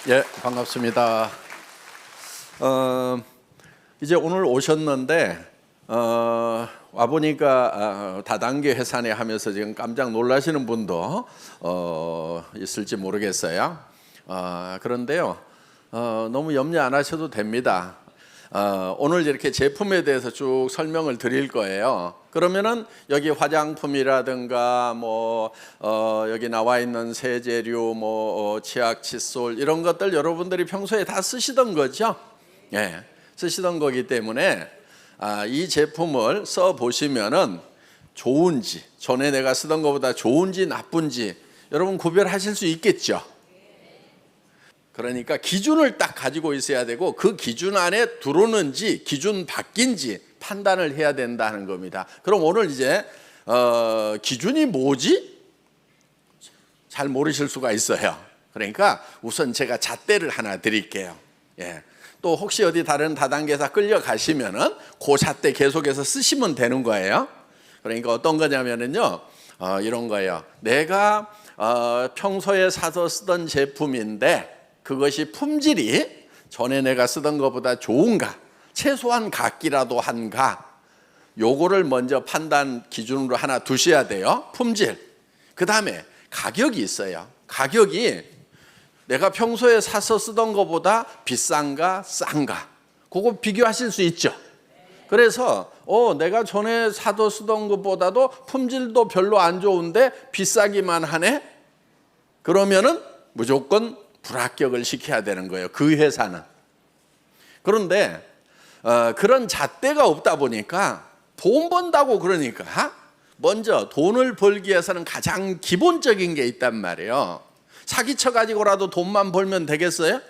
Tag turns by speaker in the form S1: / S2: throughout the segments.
S1: 예, 반갑습니다. 이제 오늘 오셨는데 와보니까 다단계 회사네 하면서 지금 깜짝 놀라시는 분도 있을지 모르겠어요. 그런데요, 너무 염려 안 하셔도 됩니다. 오늘 이렇게 제품에 대해서 쭉 설명을 드릴 거예요. 그러면은 여기 화장품이라든가 여기 나와 있는 세제류, 치약, 칫솔 이런 것들 여러분들이 평소에 다 쓰시던 거죠. 예, 쓰시던 거기 때문에 이 제품을 써 보시면은 좋은지, 전에 내가 쓰던 것보다 좋은지 나쁜지 여러분 구별하실 수 있겠죠. 그러니까 기준을 딱 가지고 있어야 되고 그 기준 안에 들어오는지 기준 바뀐지 판단을 해야 된다는 겁니다. 그럼 오늘 이제 기준이 뭐지? 잘 모르실 수가 있어요. 그러니까 우선 제가 잣대를 하나 드릴게요. 예. 또 혹시 어디 다른 다단계에서 끌려가시면은 그 잣대 계속해서 쓰시면 되는 거예요. 그러니까 어떤 거냐면은요, 이런 거예요. 내가 평소에 사서 쓰던 제품인데 그것이 품질이 전에 내가 쓰던 것보다 좋은가, 최소한 같기라도 한가, 요거를 먼저 판단 기준으로 하나 두셔야 돼요. 품질. 그 다음에 가격이 있어요. 가격이 내가 평소에 사서 쓰던 것보다 비싼가 싼가, 그거 비교하실 수 있죠. 그래서 내가 전에 사도 쓰던 것보다도 품질도 별로 안 좋은데 비싸기만 하네? 그러면은 무조건 불합격을 시켜야 되는 거예요, 그 회사는. 그런데 그런 잣대가 없다 보니까 돈 번다고 그러니까 먼저 돈을 벌기 위해서는 가장 기본적인 게 있단 말이에요. 사기쳐 가지고라도 돈만 벌면 되겠어요?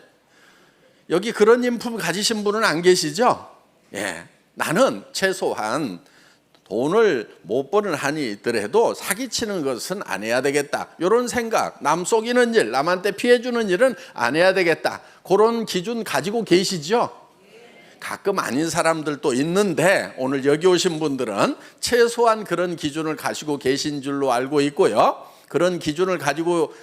S1: 여기 그런 인품 가지신 분은 안 계시죠? 예, 나는 최소한 돈을 못 버는 한이 있더라도 사기치는 것은 안 해야 되겠다, 이런 생각, 남 속이는 일, 남한테 피해주는 일은 안 해야 되겠다, 그런 기준 가지고 계시죠? 가끔 아닌 사람들도 있는데 오늘 여기 오신 분들은 최소한 그런 기준을 가지고 계신 줄로 알고 있고요. 그런 기준을 가지고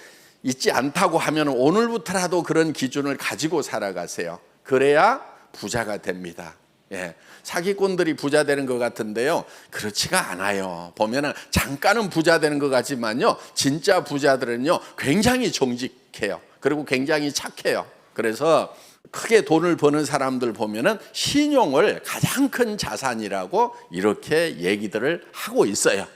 S1: 있지 않다고 하면 오늘부터라도 그런 기준을 가지고 살아가세요. 그래야 부자가 됩니다. 예, 사기꾼들이 부자 되는 것 같은데요, 그렇지가 않아요. 보면은 잠깐은 부자 되는 것 같지만요, 진짜 부자들은요 굉장히 정직해요. 그리고 굉장히 착해요. 그래서 크게 돈을 버는 사람들 보면은 신용을 가장 큰 자산이라고 이렇게 얘기들을 하고 있어요.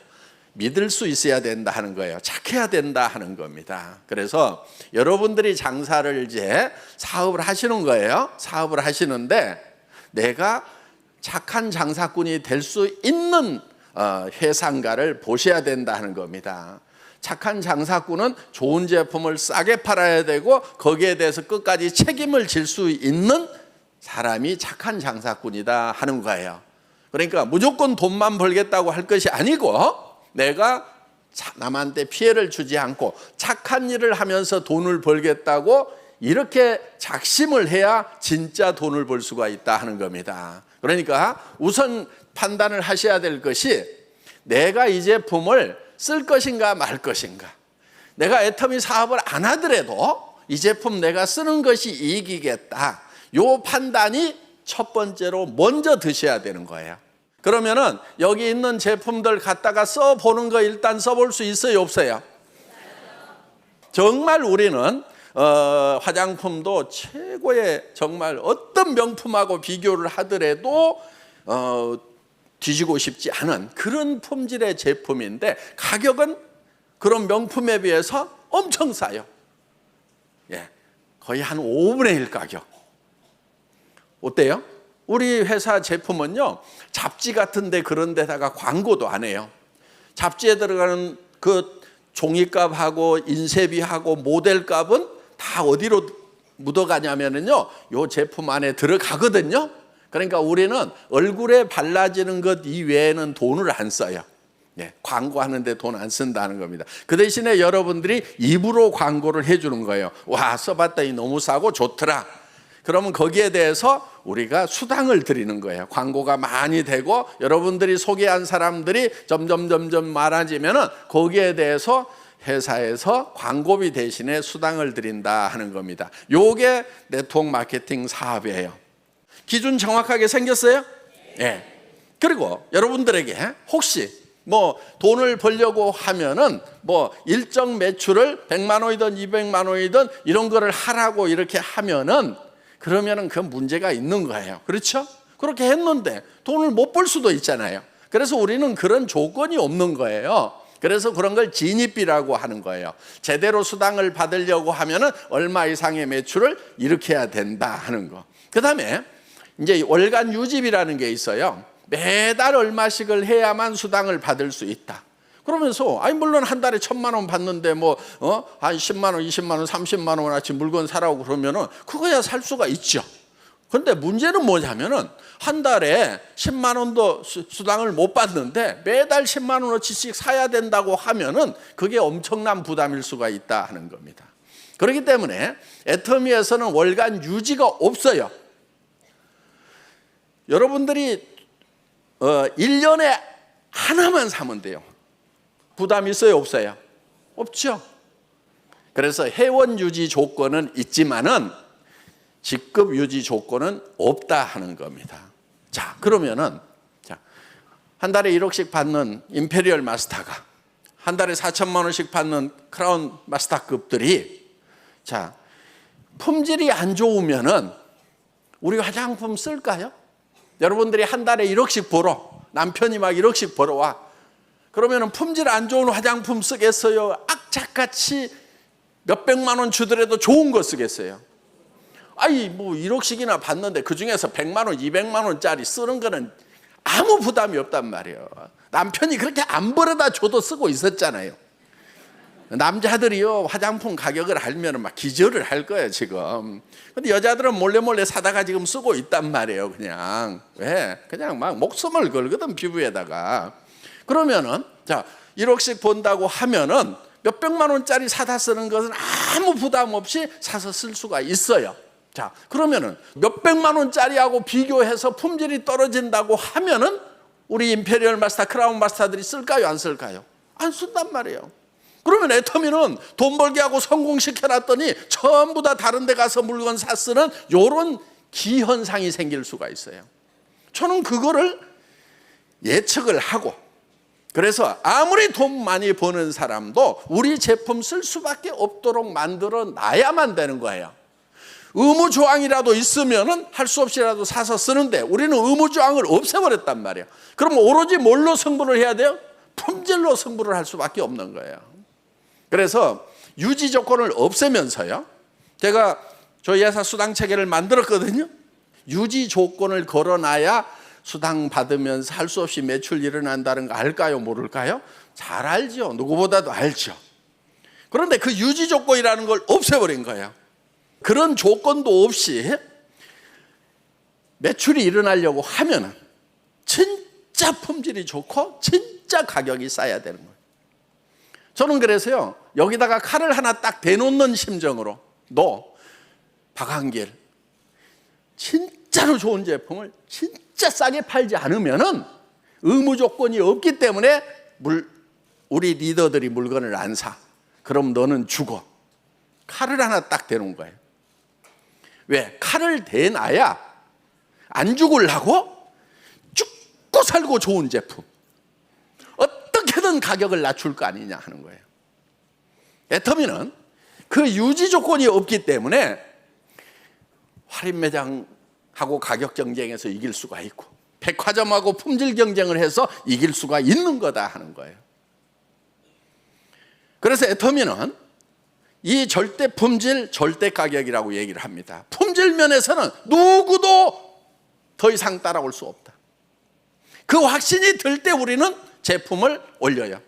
S1: 믿을 수 있어야 된다 하는 거예요. 착해야 된다 하는 겁니다. 그래서 여러분들이 장사를 이제 사업을 하시는 거예요. 사업을 하시는데 내가 착한 장사꾼이 될 수 있는 회사인가를 보셔야 된다 하는 겁니다. 착한 장사꾼은 좋은 제품을 싸게 팔아야 되고 거기에 대해서 끝까지 책임을 질 수 있는 사람이 착한 장사꾼이다 하는 거예요. 그러니까 무조건 돈만 벌겠다고 할 것이 아니고 내가 남한테 피해를 주지 않고 착한 일을 하면서 돈을 벌겠다고 이렇게 작심을 해야 진짜 돈을 벌 수가 있다 하는 겁니다. 그러니까 우선 판단을 하셔야 될 것이 내가 이 제품을 쓸 것인가 말 것인가. 내가 애터미 사업을 안 하더라도 이 제품 내가 쓰는 것이 이익이겠다, 요 판단이 첫 번째로 먼저 드셔야 되는 거예요. 그러면은 여기 있는 제품들 갖다가 써보는 거 일단 써볼 수 있어요, 없어요? 정말 우리는 화장품도 최고의 정말 어떤 명품하고 비교를 하더라도 뒤지고 싶지 않은 그런 품질의 제품인데 가격은 그런 명품에 비해서 엄청 싸요. 예, 거의 한 5분의 1 가격. 어때요? 우리 회사 제품은요, 잡지 같은데 그런 데다가 광고도 안 해요. 잡지에 들어가는 그 종이값하고 인쇄비하고 모델값은 다 어디로 묻어가냐면요, 요 제품 안에 들어가거든요. 그러니까 우리는 얼굴에 발라지는 것 이외에는 돈을 안 써요. 예, 광고하는데 돈 안 쓴다는 겁니다. 그 대신에 여러분들이 입으로 광고를 해주는 거예요. 와, 써봤더니 너무 싸고 좋더라. 그러면 거기에 대해서 우리가 수당을 드리는 거예요. 광고가 많이 되고 여러분들이 소개한 사람들이 점점 많아지면은 거기에 대해서 회사에서 광고비 대신에 수당을 드린다 하는 겁니다. 요게 네트워크 마케팅 사업이에요. 기준 정확하게 생겼어요? 예. 그리고 여러분들에게 혹시 뭐 돈을 벌려고 하면은 뭐 일정 매출을 100만 원이든 200만 원이든 이런 거를 하라고 이렇게 하면은 그러면은 그 문제가 있는 거예요. 그렇죠? 그렇게 했는데 돈을 못 벌 수도 있잖아요. 그래서 우리는 그런 조건이 없는 거예요. 그래서 그런 걸 진입비라고 하는 거예요. 제대로 수당을 받으려고 하면은 얼마 이상의 매출을 일으켜야 된다 하는 거. 그다음에 이제 월간 유지비라는 게 있어요. 매달 얼마씩을 해야만 수당을 받을 수 있다. 그러면서 아니 물론 한 달에 1,000만 원 받는데 뭐 한 10만 원, 20만 원, 30만 원어치 물건 사라고 그러면은 그거야 살 수가 있죠. 근데 문제는 뭐냐면은 한 달에 10만 원도 수당을 못 받는데 매달 10만 원어치씩 사야 된다고 하면은 그게 엄청난 부담일 수가 있다 하는 겁니다. 그렇기 때문에 애터미에서는 월간 유지가 없어요. 여러분들이 1년에 하나만 사면 돼요. 부담 있어요, 없어요? 없죠. 그래서 회원 유지 조건은 있지만은 직급 유지 조건은 없다 하는 겁니다. 자, 그러면은 한 달에 1억씩 받는 임페리얼 마스터가 한 달에 4천만 원씩 받는 크라운 마스터급들이 자, 품질이 안 좋으면은 우리 화장품 쓸까요? 여러분들이 한 달에 1억씩 벌어. 남편이 막 1억씩 벌어와. 그러면은 품질 안 좋은 화장품 쓰겠어요? 악착같이 몇백만 원 주더라도 좋은 거 쓰겠어요? 아니 뭐 1억씩이나 받는데 그중에서 100만 원, 200만 원짜리 쓰는 거는 아무 부담이 없단 말이에요. 남편이 그렇게 안 벌어다 줘도 쓰고 있었잖아요. 남자들이요 화장품 가격을 알면 막 기절을 할 거예요 지금. 근데 여자들은 몰래 사다가 지금 쓰고 있단 말이에요. 그냥 왜? 그냥 막 목숨을 걸거든 피부에다가. 그러면은 자 1억씩 번다고 하면은 몇백만 원짜리 사다 쓰는 것은 아무 부담 없이 사서 쓸 수가 있어요. 자 그러면은 몇백만 원짜리하고 비교해서 품질이 떨어진다고 하면은 우리 임페리얼 마스터, 크라운 마스터들이 쓸까요, 안 쓸까요? 안 쓴단 말이에요. 그러면 애터미는 돈 벌게 하고 성공시켜놨더니 전부 다 다른 데 가서 물건 사 쓰는 이런 기현상이 생길 수가 있어요. 저는 그거를 예측을 하고 그래서 아무리 돈 많이 버는 사람도 우리 제품 쓸 수밖에 없도록 만들어 놔야만 되는 거예요. 의무조항이라도 있으면은 할 수 없이라도 사서 쓰는데 우리는 의무조항을 없애버렸단 말이에요. 그럼 오로지 뭘로 승부를 해야 돼요? 품질로 승부를 할 수밖에 없는 거예요. 그래서 유지 조건을 없애면서요. 제가 저희 회사 수당 체계를 만들었거든요. 유지 조건을 걸어놔야 수당 받으면서 할 수 없이 매출 일어난다는 거 알까요? 모를까요? 잘 알죠. 누구보다도 알죠. 그런데 그 유지 조건이라는 걸 없애버린 거예요. 그런 조건도 없이 매출이 일어나려고 하면은 진짜 품질이 좋고 진짜 가격이 싸야 되는 거예요. 저는 그래서요 여기다가 칼을 하나 딱 대놓는 심정으로 너 박한길 진짜로 좋은 제품을 진짜 싸게 팔지 않으면은 의무 조건이 없기 때문에 우리 리더들이 물건을 안 사. 그럼 너는 죽어. 칼을 하나 딱 대놓은 거예요. 왜? 칼을 대놔야 안 죽으려고 죽고 살고 좋은 제품 어떻게든 가격을 낮출 거 아니냐 하는 거예요. 애터미는 그 유지 조건이 없기 때문에 할인 매장하고 가격 경쟁에서 이길 수가 있고 백화점하고 품질 경쟁을 해서 이길 수가 있는 거다 하는 거예요. 그래서 애터미는 이 절대 품질, 절대 가격이라고 얘기를 합니다. 품질 면에서는 누구도 더 이상 따라올 수 없다. 그 확신이 들 때 우리는 제품을 올려요.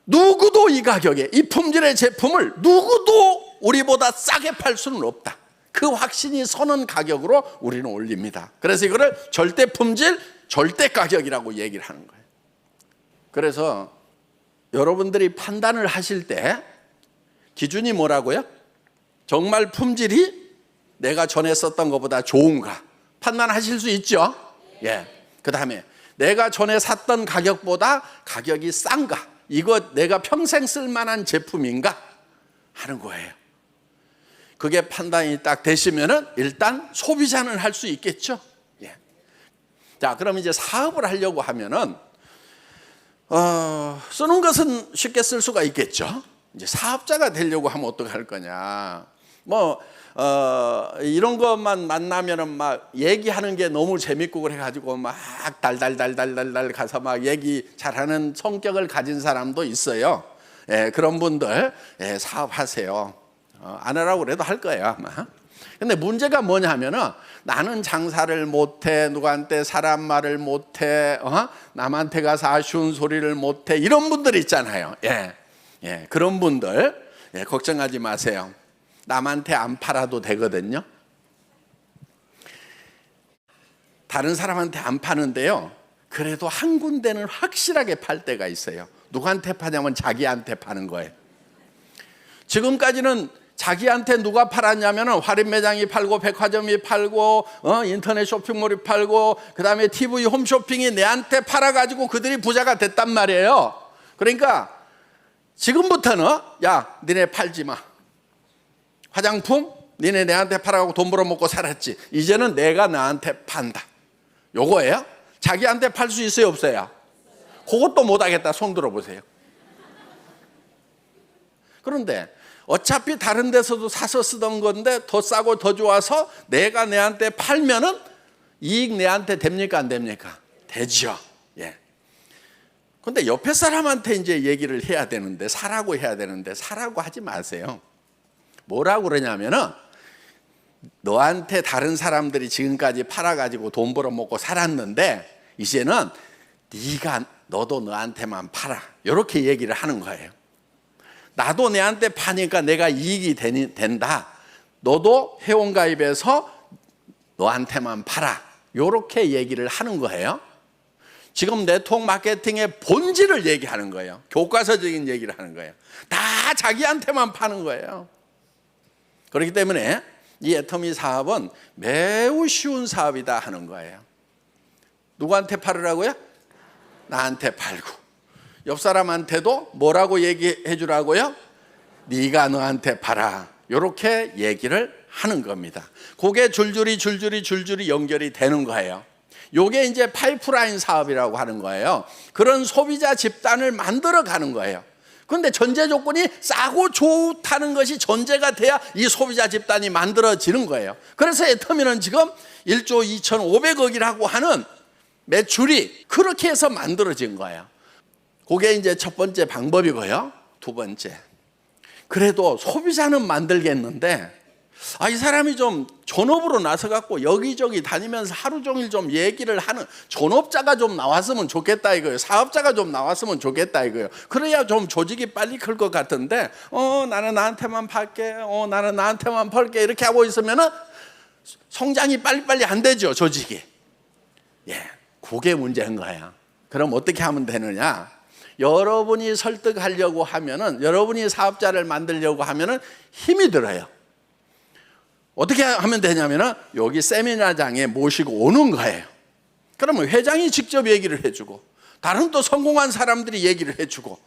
S1: 누구도 이 가격에 이 품질의 제품을 누구도 우리보다 싸게 팔 수는 없다. 그 확신이 서는 가격으로 우리는 올립니다. 그래서 이거를 절대 품질, 절대 가격이라고 얘기를 하는 거예요. 그래서 여러분들이 판단을 하실 때 기준이 뭐라고요? 정말 품질이 내가 전에 썼던 것보다 좋은가 판단하실 수 있죠? 예. 그 다음에 내가 전에 샀던 가격보다 가격이 싼가 이거 내가 평생 쓸 만한 제품인가 하는 거예요. 그게 판단이 딱 되시면은 일단 소비자는 할 수 있겠죠. 예. 자, 그럼 이제 사업을 하려고 하면은 쓰는 것은 쉽게 쓸 수가 있겠죠. 이제 사업자가 되려고 하면 어떻게 할 거냐. 이런 것만 만나면은 막 얘기하는 게 너무 재밌고 그래가지고 막 달달달달달달 가서 막 얘기 잘하는 성격을 가진 사람도 있어요. 예, 그런 분들 사업하세요. 안 하라고 그래도 할 거예요 아마. 근데 문제가 뭐냐면은 나는 장사를 못해, 누구한테 사람 말을 못해, 남한테 가서 아쉬운 소리를 못해, 이런 분들 있잖아요. 예, 그런 분들 걱정하지 마세요. 남한테 안 팔아도 되거든요. 다른 사람한테 안 파는데요, 그래도 한 군데는 확실하게 팔 때가 있어요. 누구한테 파냐면 자기한테 파는 거예요. 지금까지는 자기한테 누가 팔았냐면 할인 매장이 팔고 백화점이 팔고 인터넷 쇼핑몰이 팔고 그다음에 TV 홈쇼핑이 내한테 팔아가지고 그들이 부자가 됐단 말이에요. 그러니까 지금부터는 야, 니네 팔지 마. 화장품 니네 내한테 팔아가고 돈 벌어먹고 살았지. 이제는 내가 나한테 판다. 요거예요. 자기한테 팔 수 있어요 없어요? 그것도 못하겠다. 손 들어보세요. 그런데 어차피 다른 데서도 사서 쓰던 건데 더 싸고 더 좋아서 내가 내한테 팔면은 이익 내한테 됩니까 안 됩니까? 되죠. 예. 근데 옆에 사람한테 이제 얘기를 해야 되는데, 사라고 해야 되는데 사라고 하지 마세요. 뭐라고 그러냐면은 너한테 다른 사람들이 지금까지 팔아가지고 돈 벌어먹고 살았는데 이제는 너도 너한테만 팔아. 이렇게 얘기를 하는 거예요. 나도 내한테 파니까 내가 이익이 된다. 너도 회원가입해서 너한테만 팔아. 이렇게 얘기를 하는 거예요. 지금 네트워크 마케팅의 본질을 얘기하는 거예요. 교과서적인 얘기를 하는 거예요. 다 자기한테만 파는 거예요. 그렇기 때문에 이 애터미 사업은 매우 쉬운 사업이다 하는 거예요. 누구한테 팔으라고요? 나한테 팔고, 옆 사람한테도 뭐라고 얘기해 주라고요? 네가 너한테 팔아. 이렇게 얘기를 하는 겁니다. 그게 줄줄이 연결이 되는 거예요. 요게 이제 파이프라인 사업이라고 하는 거예요. 그런 소비자 집단을 만들어 가는 거예요. 그런데 전제 조건이 싸고 좋다는 것이 전제가 돼야 이 소비자 집단이 만들어지는 거예요. 그래서 애터미는 지금 1조 2,500억이라고 하는 매출이 그렇게 해서 만들어진 거예요. 그게 이제 첫 번째 방법이고요. 두 번째, 그래도 소비자는 만들겠는데 이 사람이 좀 전업으로 나서갖고 여기저기 다니면서 하루 종일 좀 얘기를 하는 전업자가 좀 나왔으면 좋겠다 이거예요. 사업자가 좀 나왔으면 좋겠다 이거예요. 그래야 좀 조직이 빨리 클 것 같은데 나는 나한테만 팔게, 나는 나한테만 팔게 이렇게 하고 있으면은 성장이 빨리빨리 안 되죠, 조직이. 예, 그게 문제인 거야. 그럼 어떻게 하면 되느냐? 여러분이 설득하려고 하면은, 여러분이 사업자를 만들려고 하면은 힘이 들어요. 어떻게 하면 되냐면은 여기 세미나장에 모시고 오는 거예요. 그러면 회장이 직접 얘기를 해주고 다른 또 성공한 사람들이 얘기를 해주고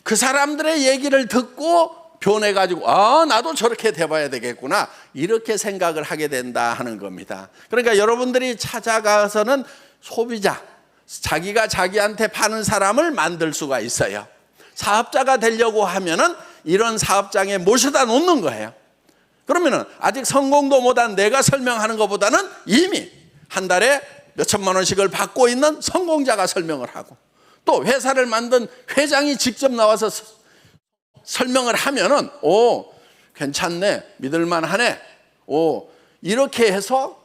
S1: 그 사람들의 얘기를 듣고 변해가지고 나도 저렇게 돼봐야 되겠구나 이렇게 생각을 하게 된다 하는 겁니다. 그러니까 여러분들이 찾아가서는 소비자, 자기가 자기한테 파는 사람을 만들 수가 있어요. 사업자가 되려고 하면은 이런 사업장에 모셔다 놓는 거예요. 그러면은 아직 성공도 못한 내가 설명하는 것보다는 이미 한 달에 몇천만 원씩을 받고 있는 성공자가 설명을 하고 또 회사를 만든 회장이 직접 나와서 설명을 하면은 괜찮네, 믿을만하네, 이렇게 해서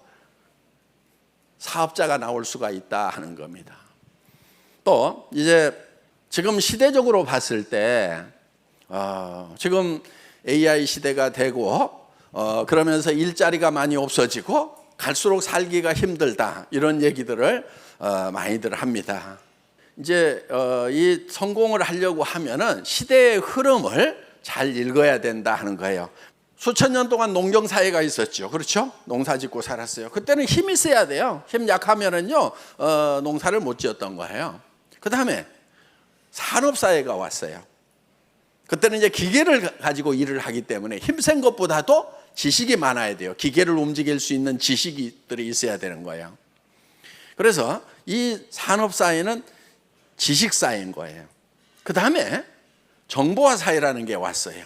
S1: 사업자가 나올 수가 있다 하는 겁니다. 또 이제 지금 시대적으로 봤을 때 지금 AI 시대가 되고 그러면서 일자리가 많이 없어지고 갈수록 살기가 힘들다 이런 얘기들을 많이들 합니다. 이제 이 성공을 하려고 하면은 시대의 흐름을 잘 읽어야 된다 하는 거예요. 수천 년 동안 농경 사회가 있었죠. 그렇죠? 농사 짓고 살았어요. 그때는 힘이 세야 돼요. 힘 약하면은요 농사를 못 지었던 거예요. 그 다음에 산업사회가 왔어요. 그때는 이제 기계를 가지고 일을 하기 때문에 힘센 것보다도 지식이 많아야 돼요. 기계를 움직일 수 있는 지식들이 있어야 되는 거예요. 그래서 이 산업사회는 지식사회인 거예요. 그 다음에 정보화 사회라는 게 왔어요.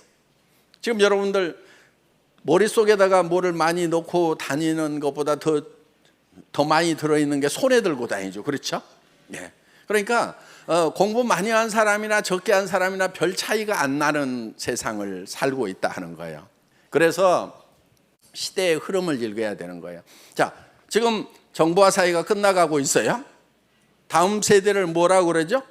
S1: 지금 여러분들 머릿속에다가 뭐를 많이 넣고 다니는 것보다 더 많이 들어있는 게 손에 들고 다니죠. 그렇죠? 예. 그러니까 공부 많이 한 사람이나 적게 한 사람이나 별 차이가 안 나는 세상을 살고 있다 하는 거예요. 그래서 시대의 흐름을 읽어야 되는 거예요. 자, 지금 정보화 사회가 끝나가고 있어요. 다음 세대를 뭐라고 그러죠?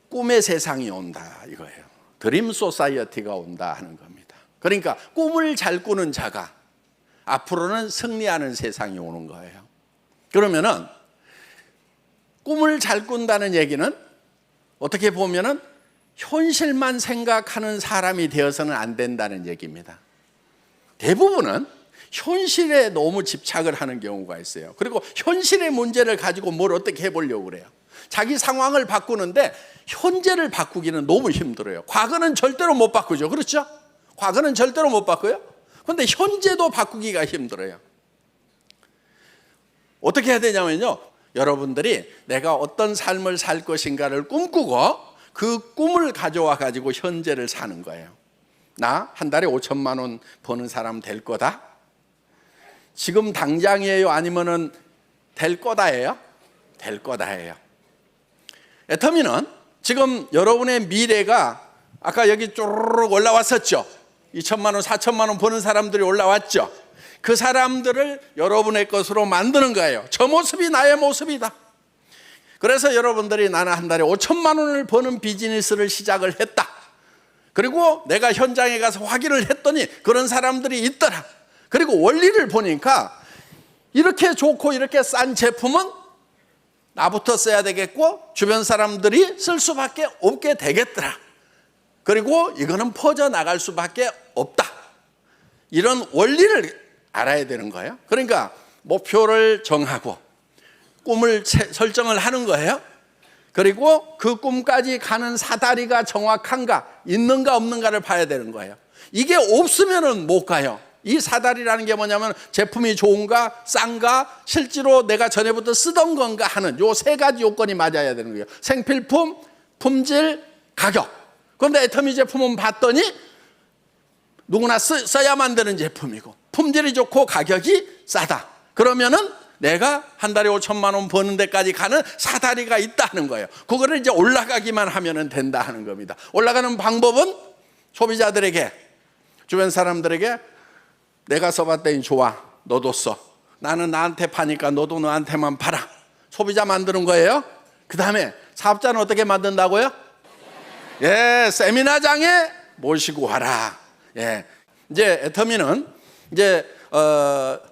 S1: 꿈의 세상이 온다 이거예요. 드림 소사이어티가 온다 하는 겁니다. 그러니까 꿈을 잘 꾸는 자가 앞으로는 승리하는 세상이 오는 거예요. 그러면은 꿈을 잘 꾼다는 얘기는 어떻게 보면은 현실만 생각하는 사람이 되어서는 안 된다는 얘기입니다. 대부분은 현실에 너무 집착을 하는 경우가 있어요. 그리고 현실의 문제를 가지고 뭘 어떻게 해보려고 그래요. 자기 상황을 바꾸는데 현재를 바꾸기는 너무 힘들어요. 과거는 절대로 못 바꾸죠. 그렇죠? 과거는 절대로 못 바꿔요. 그런데 현재도 바꾸기가 힘들어요. 어떻게 해야 되냐면요, 여러분들이 내가 어떤 삶을 살 것인가를 꿈꾸고 그 꿈을 가져와 가지고 현재를 사는 거예요. 나 한 달에 5천만 원 버는 사람 될 거다? 지금 당장이에요? 아니면은 될 거다예요? 될 거다예요. 애터미는 지금 여러분의 미래가 아까 여기 쪼르륵 올라왔었죠. 2천만 원, 4천만 원 버는 사람들이 올라왔죠. 그 사람들을 여러분의 것으로 만드는 거예요. 저 모습이 나의 모습이다. 그래서 여러분들이 나는 한 달에 5천만 원을 버는 비즈니스를 시작을 했다. 그리고 내가 현장에 가서 확인을 했더니 그런 사람들이 있더라. 그리고 원리를 보니까 이렇게 좋고 이렇게 싼 제품은 나부터 써야 되겠고 주변 사람들이 쓸 수밖에 없게 되겠더라. 그리고 이거는 퍼져나갈 수밖에 없다. 이런 원리를 알아야 되는 거예요. 그러니까 목표를 정하고 꿈을 설정을 하는 거예요. 그리고 그 꿈까지 가는 사다리가 정확한가, 있는가 없는가를 봐야 되는 거예요. 이게 없으면은 못 가요. 이 사다리라는 게 뭐냐면 제품이 좋은가, 싼가, 실제로 내가 전에부터 쓰던 건가 하는 요 세 가지 요건이 맞아야 되는 거예요. 생필품, 품질, 가격. 그런데 애터미 제품은 봤더니 누구나 써야만 되는 제품이고 품질이 좋고 가격이 싸다. 그러면은 내가 한 달에 5천만 원 버는 데까지 가는 사다리가 있다는 거예요. 그거를 이제 올라가기만 하면 된다 하는 겁니다. 올라가는 방법은 소비자들에게, 주변 사람들에게 내가 써봤더니 좋아, 너도 써. 나는 나한테 파니까 너도 너한테만 팔아. 소비자 만드는 거예요. 그 다음에 사업자는 어떻게 만든다고요? 예, 세미나장에 모시고 와라. 예, 이제 애터미는 이제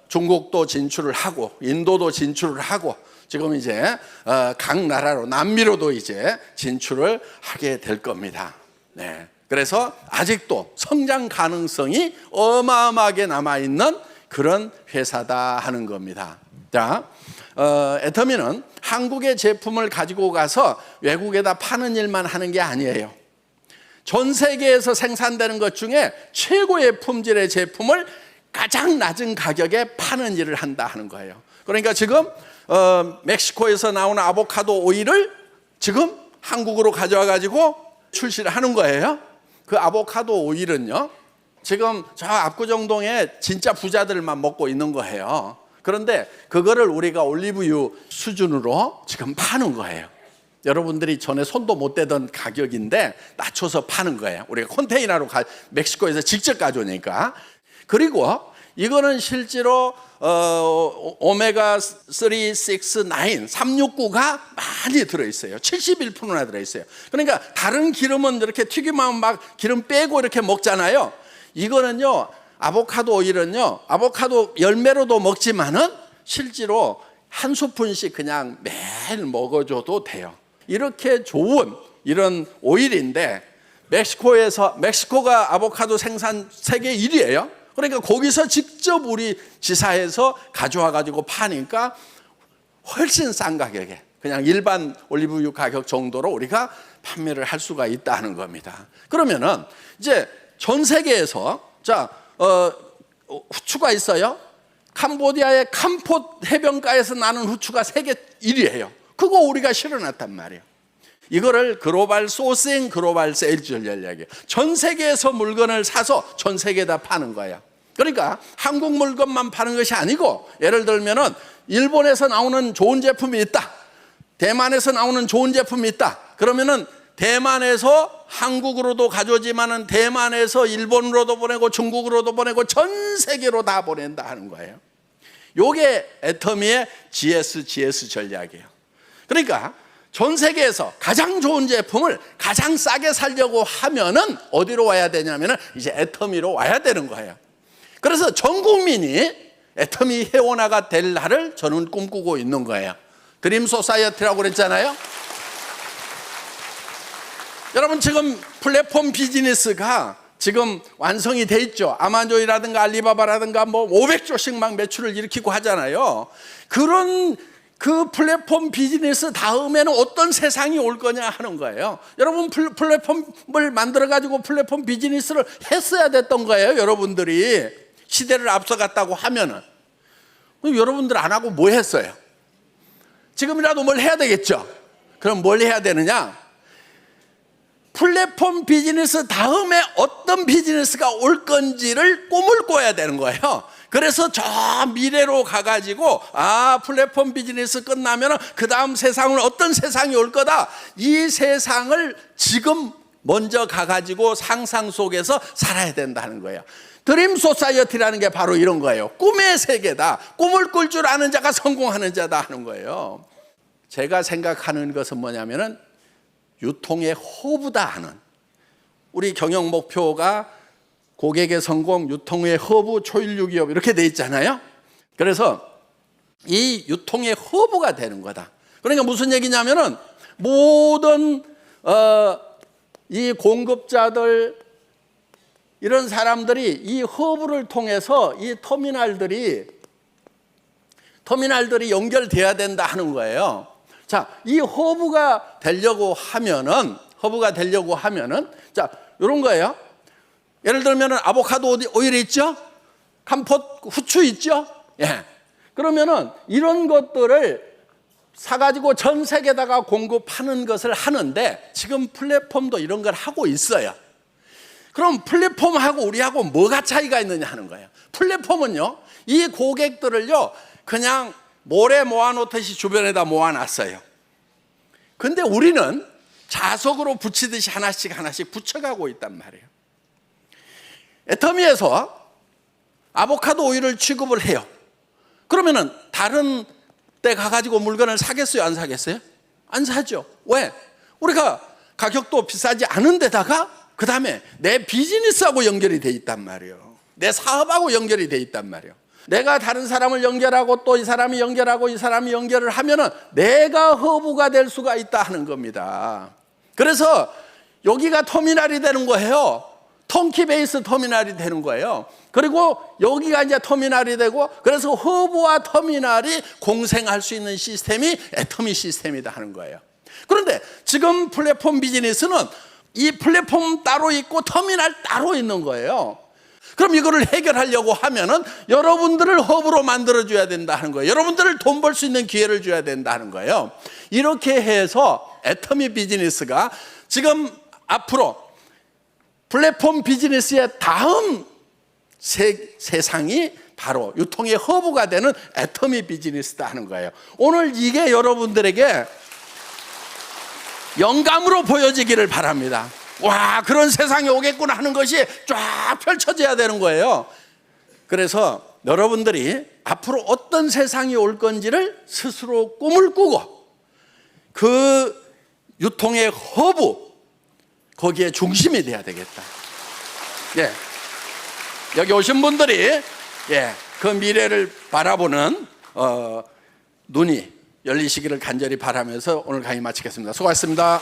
S1: 중국도 진출을 하고 인도도 진출을 하고 지금 이제 각 나라로 남미로도 이제 진출을 하게 될 겁니다. 네. 그래서 아직도 성장 가능성이 어마어마하게 남아있는 그런 회사다 하는 겁니다. 자, 애터미는 한국의 제품을 가지고 가서 외국에다 파는 일만 하는 게 아니에요. 전 세계에서 생산되는 것 중에 최고의 품질의 제품을 가장 낮은 가격에 파는 일을 한다 하는 거예요. 그러니까 지금 멕시코에서 나오는 아보카도 오일을 지금 한국으로 가져와 가지고 출시를 하는 거예요. 그 아보카도 오일은요, 지금 저 압구정동에 진짜 부자들만 먹고 있는 거예요. 그런데 그거를 우리가 올리브유 수준으로 지금 파는 거예요. 여러분들이 전에 손도 못 대던 가격인데 낮춰서 파는 거예요. 우리가 컨테이너로 멕시코에서 직접 가져오니까. 그리고 이거는 실제로 오메가3, 6, 9, 369가 많이 들어있어요. 71%나 들어있어요. 그러니까 다른 기름은 이렇게 튀기면 막 기름 빼고 이렇게 먹잖아요. 이거는요, 아보카도 오일은요, 아보카도 열매로도 먹지만은 실제로 한 스푼씩 그냥 매일 먹어줘도 돼요. 이렇게 좋은 이런 오일인데 멕시코가 아보카도 생산 세계 1위예요. 그러니까 거기서 직접 우리 지사에서 가져와 가지고 파니까 훨씬 싼 가격에 그냥 일반 올리브유 가격 정도로 우리가 판매를 할 수가 있다는 겁니다. 그러면은 이제 전 세계에서 후추가 있어요. 캄보디아의 캄포 해변가에서 나는 후추가 세계 1위예요. 그거 우리가 실어놨단 말이에요. 이거를 글로벌 소싱, 글로벌 세일즈 전략이에요. 전 세계에서 물건을 사서 전 세계에다 파는 거예요. 그러니까 한국 물건만 파는 것이 아니고, 예를 들면은 일본에서 나오는 좋은 제품이 있다, 대만에서 나오는 좋은 제품이 있다, 그러면은 대만에서 한국으로도 가져오지만은 대만에서 일본으로도 보내고 중국으로도 보내고 전 세계로 다 보낸다 하는 거예요. 요게 애터미의 GS 전략이에요. 그러니까 전 세계에서 가장 좋은 제품을 가장 싸게 살려고 하면은 어디로 와야 되냐면은 이제 애터미로 와야 되는 거예요. 그래서 전 국민이 애터미 회원화가 될 날을 저는 꿈꾸고 있는 거예요. 드림 소사이어티라고 그랬잖아요. 여러분, 지금 플랫폼 비즈니스가 지금 완성이 돼 있죠. 아마존이라든가 알리바바라든가 뭐 500조씩 막 매출을 일으키고 하잖아요. 그런 그 플랫폼 비즈니스 다음에는 어떤 세상이 올 거냐 하는 거예요. 여러분, 플랫폼을 만들어 가지고 플랫폼 비즈니스를 했어야 됐던 거예요. 여러분들이 시대를 앞서갔다고 하면은. 여러분들 안 하고 뭐 했어요? 지금이라도 뭘 해야 되겠죠. 그럼 뭘 해야 되느냐? 플랫폼 비즈니스 다음에 어떤 비즈니스가 올 건지를 꿈을 꿔야 되는 거예요. 그래서 저 미래로 가가지고, 플랫폼 비즈니스 끝나면 그 다음 세상은 어떤 세상이 올 거다, 이 세상을 지금 먼저 가가지고 상상 속에서 살아야 된다는 거예요. 드림 소사이어티라는 게 바로 이런 거예요. 꿈의 세계다. 꿈을 꿀 줄 아는 자가 성공하는 자다 하는 거예요. 제가 생각하는 것은 뭐냐면은 유통의 허브다 하는, 우리 경영 목표가 고객의 성공, 유통의 허브, 초일류 기업 이렇게 돼 있잖아요. 그래서 이 유통의 허브가 되는 거다. 그러니까 무슨 얘기냐면은 모든 이 공급자들, 이런 사람들이 이 허브를 통해서 이 터미널들이 연결돼야 된다 하는 거예요. 자, 이 허브가 되려고 하면은 자, 이런 거예요. 예를 들면은 아보카도 오일이 있죠? 캄포 후추 있죠? 예. 그러면은 이런 것들을 사가지고 전 세계에다가 공급하는 것을 하는데, 지금 플랫폼도 이런 걸 하고 있어요. 그럼 플랫폼하고 우리하고 뭐가 차이가 있느냐 하는 거예요. 플랫폼은요, 이 고객들을요, 그냥 모래 모아놓듯이 주변에다 모아놨어요. 근데 우리는 자석으로 붙이듯이 하나씩 붙여가고 있단 말이에요. 애터미에서 아보카도 오일을 취급을 해요. 그러면은 다른 데 가가지고 물건을 사겠어요? 안 사겠어요? 안 사죠. 왜? 우리가 가격도 비싸지 않은 데다가 그 다음에 내 비즈니스하고 연결이 돼 있단 말이에요. 내 사업하고 연결이 돼 있단 말이에요. 내가 다른 사람을 연결하고 또 이 사람이 연결하고 이 사람이 연결을 하면은 내가 허브가 될 수가 있다 하는 겁니다. 그래서 여기가 터미널이 되는 거예요. 턴키 베이스 터미널이 되는 거예요. 그리고 여기가 이제 터미널이 되고, 그래서 허브와 터미널이 공생할 수 있는 시스템이 애터미 시스템이다 하는 거예요. 그런데 지금 플랫폼 비즈니스는 이 플랫폼 따로 있고 터미널 따로 있는 거예요. 그럼 이거를 해결하려고 하면은 여러분들을 허브로 만들어줘야 된다 하는 거예요. 여러분들을 돈 벌 수 있는 기회를 줘야 된다 하는 거예요. 이렇게 해서 애터미 비즈니스가 지금 앞으로 플랫폼 비즈니스의 다음 세상이 바로 유통의 허브가 되는 애터미 비즈니스다 하는 거예요. 오늘 이게 여러분들에게 영감으로 보여지기를 바랍니다. 와, 그런 세상이 오겠구나 하는 것이 쫙 펼쳐져야 되는 거예요. 그래서 여러분들이 앞으로 어떤 세상이 올 건지를 스스로 꿈을 꾸고, 그 유통의 허브, 거기에 중심이 돼야 되겠다. 예. 여기 오신 분들이 그 미래를 바라보는 눈이 열리시기를 간절히 바라면서 오늘 강의 마치겠습니다. 수고하셨습니다.